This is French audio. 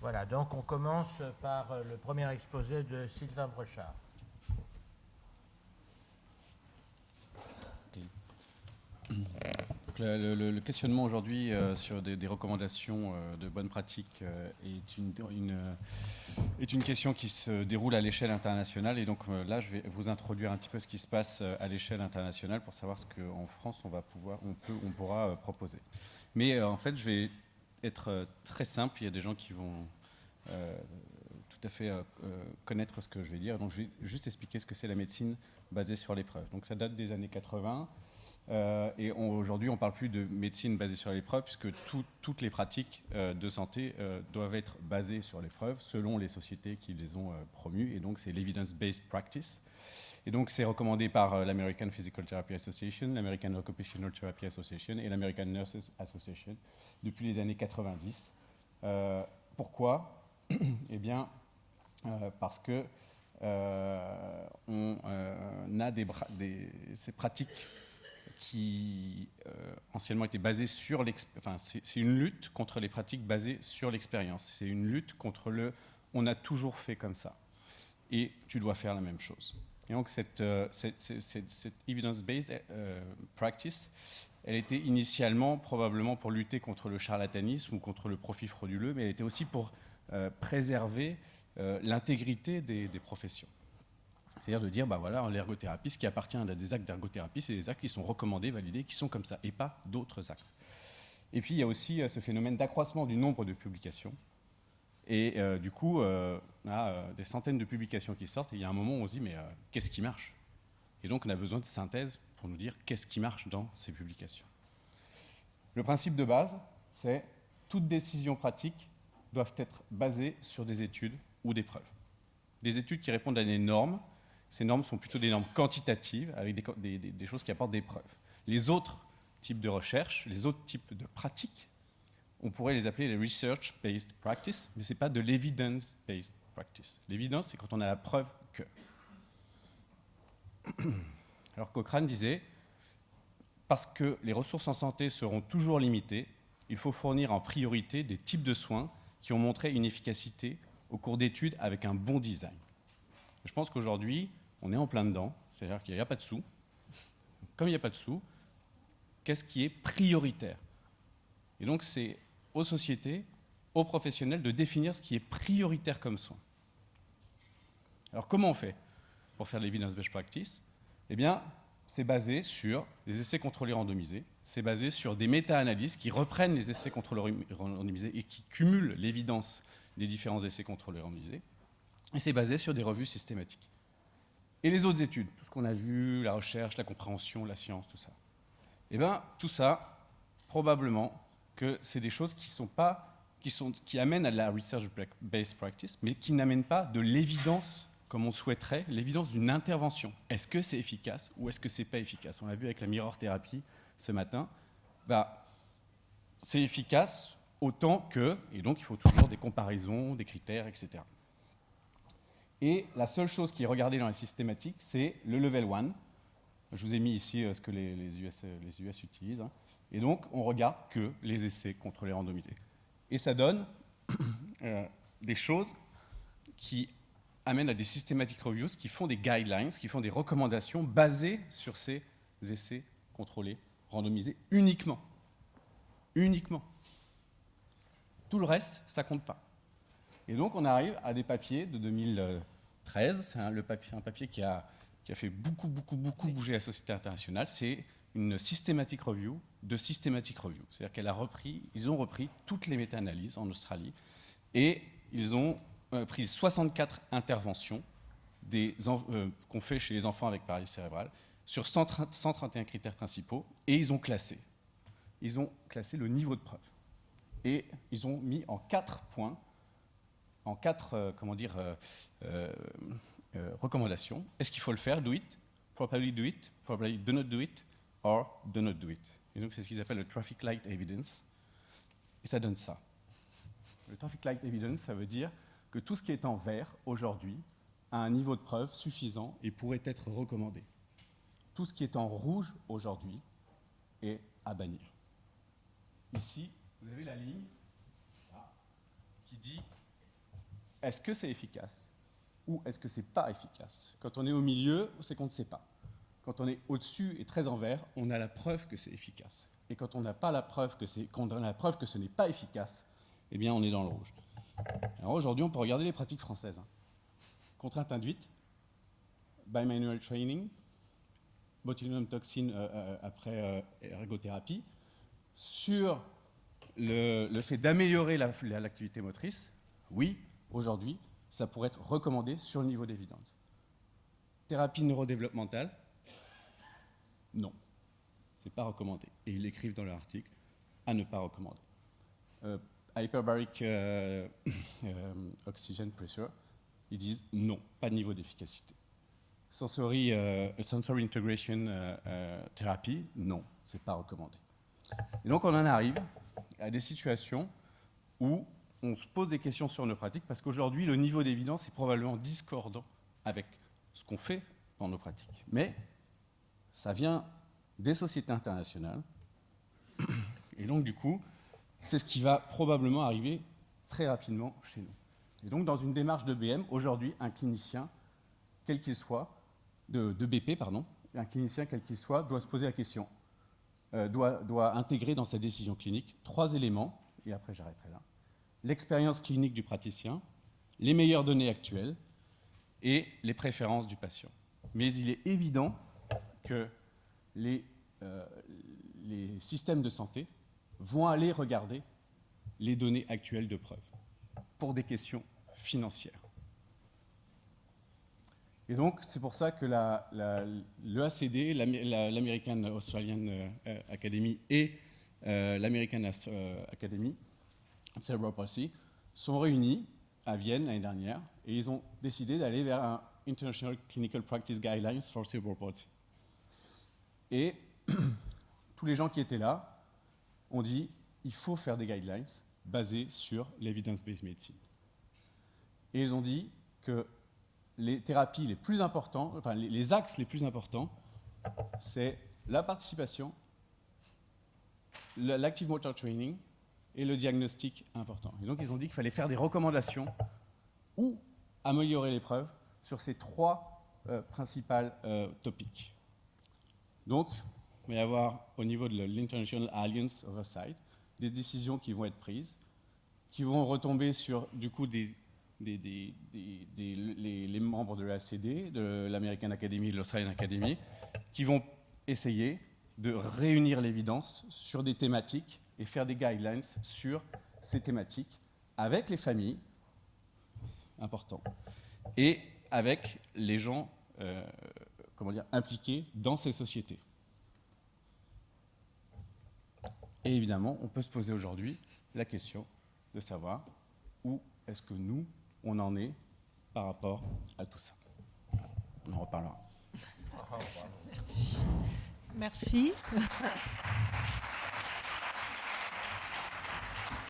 Voilà, donc on commence par le premier exposé de Sylvain Brochard. Donc, le questionnement aujourd'hui sur des recommandations de bonnes pratiques est une question qui se déroule à l'échelle internationale. Et donc là, je vais vous introduire un petit peu ce qui se passe à l'échelle internationale pour savoir ce qu'en France on pourra proposer. Mais en fait, je vais être très simple. Il y a des gens qui vont tout à fait connaître ce que je vais dire. Donc je vais juste expliquer ce que c'est la médecine basée sur l'épreuve. Donc ça date des années 80. Aujourd'hui, on ne parle plus de médecine basée sur l'épreuve, puisque toutes les pratiques de santé doivent être basées sur l'épreuve, selon les sociétés qui les ont promues. Et donc, c'est l'evidence-based practice. Et donc, c'est recommandé par l'American Physical Therapy Association, l'American Occupational Therapy Association et l'American Nurses Association depuis les années 90. Pourquoi ? Eh bien, parce que on a ces pratiques qui anciennement était basée sur l'expérience. Enfin, c'est une lutte contre les pratiques basées sur l'expérience. C'est une lutte contre le « on a toujours fait comme ça » et tu dois faire la même chose. Et donc cette evidence-based practice, elle était initialement probablement pour lutter contre le charlatanisme ou contre le profit frauduleux, mais elle était aussi pour préserver l'intégrité des professions. C'est-à-dire de dire, bah voilà, l'ergothérapie, ce qui appartient à des actes d'ergothérapie, c'est des actes qui sont recommandés, validés, qui sont comme ça, et pas d'autres actes. Et puis, il y a aussi ce phénomène d'accroissement du nombre de publications. Et du coup, on a des centaines de publications qui sortent, et il y a un moment où on se dit, mais qu'est-ce qui marche ? Et donc, on a besoin de synthèse pour nous dire qu'est-ce qui marche dans ces publications. Le principe de base, c'est toute décision pratique doivent être basées sur des études ou des preuves. Des études qui répondent à des normes. Ces normes sont plutôt des normes quantitatives, avec des choses qui apportent des preuves. Les autres types de recherche, les autres types de pratiques, on pourrait les appeler les research-based practice, mais ce n'est pas de l'evidence-based practice. L'évidence, c'est quand on a la preuve que. Alors Cochrane disait, parce que les ressources en santé seront toujours limitées, il faut fournir en priorité des types de soins qui ont montré une efficacité au cours d'études avec un bon design. Je pense qu'aujourd'hui, on est en plein dedans, c'est-à-dire qu'il n'y a pas de sous. Comme il n'y a pas de sous, qu'est-ce qui est prioritaire ? Et donc, c'est aux sociétés, aux professionnels de définir ce qui est prioritaire comme soin. Alors, comment on fait pour faire l'evidence-based practice ? Eh bien, c'est basé sur des essais contrôlés randomisés, c'est basé sur des méta-analyses qui reprennent les essais contrôlés randomisés et qui cumulent l'évidence des différents essais contrôlés randomisés, et c'est basé sur des revues systématiques. Et les autres études, tout ce qu'on a vu, la recherche, la compréhension, la science, tout ça. Eh bien, tout ça, probablement que c'est des choses qui amènent à la research-based practice, mais qui n'amènent pas de l'évidence comme on souhaiterait, l'évidence d'une intervention. Est-ce que c'est efficace ou est-ce que c'est pas efficace ? On l'a vu avec la mirror thérapie ce matin. C'est efficace autant que, et donc il faut toujours des comparaisons, des critères, etc. Et la seule chose qui est regardée dans les systématiques, c'est le level 1. Je vous ai mis ici ce que les US utilisent. Et donc, on regarde que les essais contrôlés randomisés. Et ça donne des choses qui amènent à des systematic reviews, qui font des guidelines, qui font des recommandations basées sur ces essais contrôlés randomisés uniquement. Uniquement. Tout le reste, ça compte pas. Et donc, on arrive à des papiers de 2013. C'est un papier qui a fait beaucoup bouger la société internationale. C'est une systematic review de systematic review. C'est-à-dire ils ont repris toutes les méta-analyses en Australie et ils ont pris 64 interventions qu'on fait chez les enfants avec paralysie cérébrale sur 131 critères principaux et ils ont classé. Ils ont classé le niveau de preuve. Et ils ont mis en 4 points, en 4 recommandations. Est-ce qu'il faut le faire? Do it, probably do not do it, or do not do it. Et donc c'est ce qu'ils appellent le traffic light evidence. Et ça donne ça. Le traffic light evidence, ça veut dire que tout ce qui est en vert aujourd'hui a un niveau de preuve suffisant et pourrait être recommandé. Tout ce qui est en rouge aujourd'hui est à bannir. Ici, vous avez la ligne qui dit est-ce que c'est efficace ou est-ce que c'est pas efficace? Quand on est au milieu, c'est qu'on ne sait pas. Quand on est au-dessus et très en vert, on a la preuve que c'est efficace. Et quand on n'a pas la preuve que ce n'est pas efficace, eh bien on est dans le rouge. Alors aujourd'hui, on peut regarder les pratiques françaises. Contrainte induite, bimanual training, botulinum toxine après ergothérapie, sur le fait d'améliorer l'activité motrice, oui, aujourd'hui, ça pourrait être recommandé sur le niveau d'évidence. Thérapie neurodéveloppementale, non, c'est pas recommandé. Et ils l'écrivent dans leur article, à ne pas recommander. Hyperbaric oxygen pressure, ils disent non, pas de niveau d'efficacité. Sensory integration therapy, non, c'est pas recommandé. Et donc on en arrive à des situations où on se pose des questions sur nos pratiques parce qu'aujourd'hui, le niveau d'évidence est probablement discordant avec ce qu'on fait dans nos pratiques. Mais ça vient des sociétés internationales. Et donc, du coup, c'est ce qui va probablement arriver très rapidement chez nous. Et donc, dans une démarche de BM, aujourd'hui, un clinicien, quel qu'il soit, de BP, pardon, un clinicien, quel qu'il soit, doit se poser la question, doit intégrer dans sa décision clinique 3 éléments, et après j'arrêterai là. L'expérience clinique du praticien, les meilleures données actuelles et les préférences du patient. Mais il est évident que les systèmes de santé vont aller regarder les données actuelles de preuve pour des questions financières. Et donc, c'est pour ça que l'EACD, l'American Australian Academy et l'American Academy Cerebral Palsy sont réunis à Vienne l'année dernière et ils ont décidé d'aller vers un International Clinical Practice Guidelines for Cerebral Palsy. Et tous les gens qui étaient là ont dit il faut faire des guidelines basés sur l'evidence-based medicine. Et ils ont dit que les thérapies les plus importantes, enfin les axes les plus importants, c'est la participation, l'active motor training et le diagnostic important. Et donc ils ont dit qu'il fallait faire des recommandations ou améliorer les preuves sur ces 3 principales topics. Donc, il va y avoir au niveau de l'International Alliance Oversight des décisions qui vont être prises, qui vont retomber sur du coup les membres de l'ACD, de l'American Academy, de l'Australian Academy, qui vont essayer de réunir l'évidence sur des thématiques et faire des guidelines sur ces thématiques avec les familles, important, et avec les gens impliqués dans ces sociétés. Et évidemment, on peut se poser aujourd'hui la question de savoir où est-ce que nous, on en est par rapport à tout ça. On en reparlera. Merci. Merci.